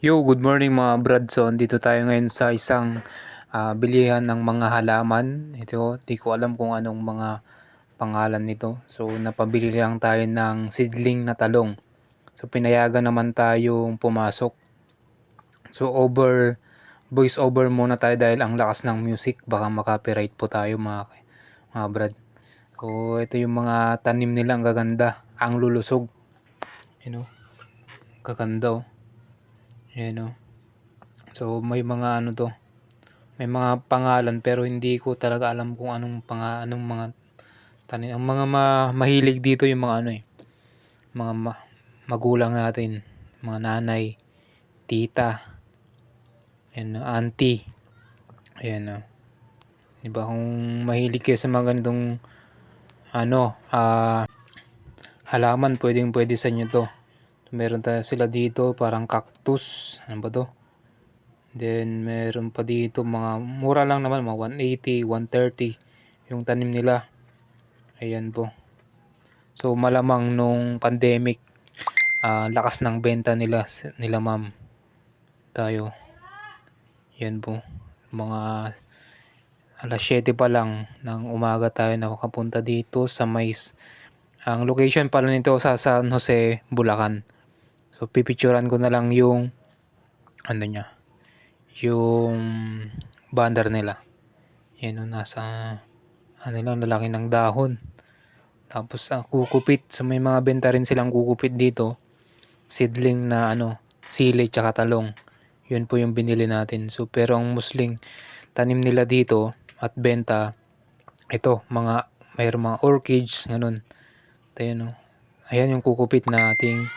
Yo, good morning mga brad. So, andito tayo ngayon sa isang bilihan ng mga halaman. Ito, di ko alam kung anong mga pangalan nito. So, napabili lang tayo ng seedling na talong. So, pinayagan naman tayong pumasok. So, voice over muna tayo dahil ang lakas ng music. Baka makapiright po tayo mga brad. So, ito yung mga tanim nila. Ang gaganda. Ang lulusog. You know, gaganda oh. Yan oh. So, may mga ano to. May mga pangalan pero hindi ko talaga alam kung anong mga tanim. Ang mga mahilig dito yung mga ano mga magulang natin, mga nanay, tita, and auntie. Ayan oh. 'Di ba kung mahilig kayo sa mga ganitong ano, halaman, pwedeng-pwede sa inyo 'to. So, meron tayo sila dito, parang cactus. Ano ba 'to? Then meron pa dito mga mura lang naman, mga 180, 130 yung tanim nila. Ayan po. So malamang nung pandemic, lakas ng benta nila ma'am. Tayo. Yan po. Mga alas 7 pa lang ng umaga tayo nakakapunta dito sa ang location pala nito sa San Jose, Bulacan. So pipicturan ko na lang yung ano niya, yung banner nila. Yan o, nasa ano lang, lalaki ng dahon. Tapos kukupit. So may mga benta rin silang kukupit dito. Seedling na ano, sili tsaka talong. Yun po yung binili natin. So pero ang musling tanim nila dito at benta, ito mga mayroong mga orchids ganun. Tayo no. Ayan yung kukupit na ating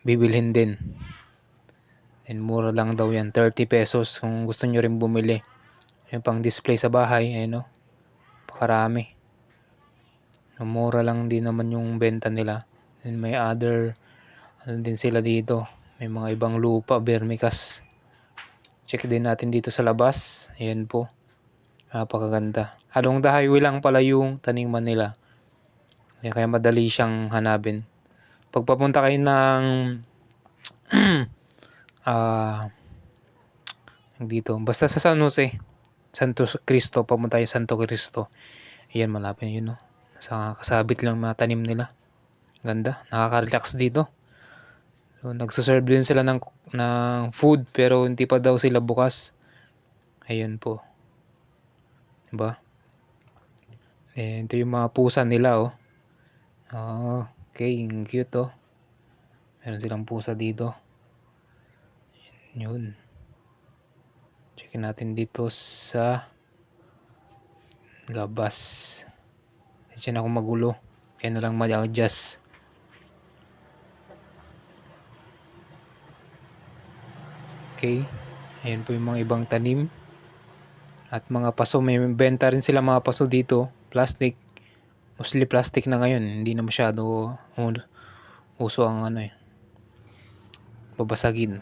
bibilhin din. And mura lang daw yan, 30 pesos kung gusto nyo rin bumili. Yung pang display sa bahay, ayun no. Pakarami. Mura lang din naman yung benta nila. And may other ano din sila dito. May mga ibang lupa, vermicast. Check din natin dito sa labas. Ayan po. Napakaganda. Along the highway lang pala yung taniman nila. Kaya madali siyang hanapin. Pag papunta kayo ng dito, basta sa San Jose, Santo Cristo, papunta tayo Santo Cristo. Ayan, malapit yun no. Sa kasabit lang mga tanim nila. Ganda, nakaka-relax dito. So, nagsuserve din sila ng food pero hindi pa daw sila bukas. Ayun po. Diba? Ito yung mga pusa nila oh. Okay, ang cute oh. Meron silang pusa dito. Yun. Checkin natin dito sa labas. Diyan ako magulo. Kaya na lang mag-adjust. Okay. Ayan po yung mga ibang tanim. At mga paso. May benta rin sila mga paso dito. Plastic. Mostly plastic na ngayon. Hindi na masyado uso ang babasagin.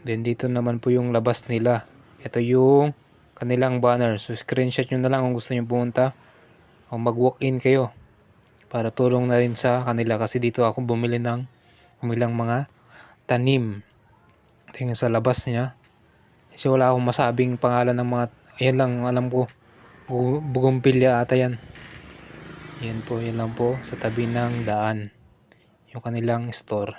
Then dito naman po yung labas nila. Ito yung kanilang banner. So screenshot nyo na lang kung gusto nyo pumunta. O mag-walk-in kayo. Para tulong na rin sa kanila. Kasi dito ako bumili ng umilang mga tanim. Ito yung sa labas niya. Kasi wala akong masabing pangalan ng mga. Ayan lang alam ko. Bougainvillea ata yan. Yan po, yan lang po sa tabi ng daan. Yung kanilang store.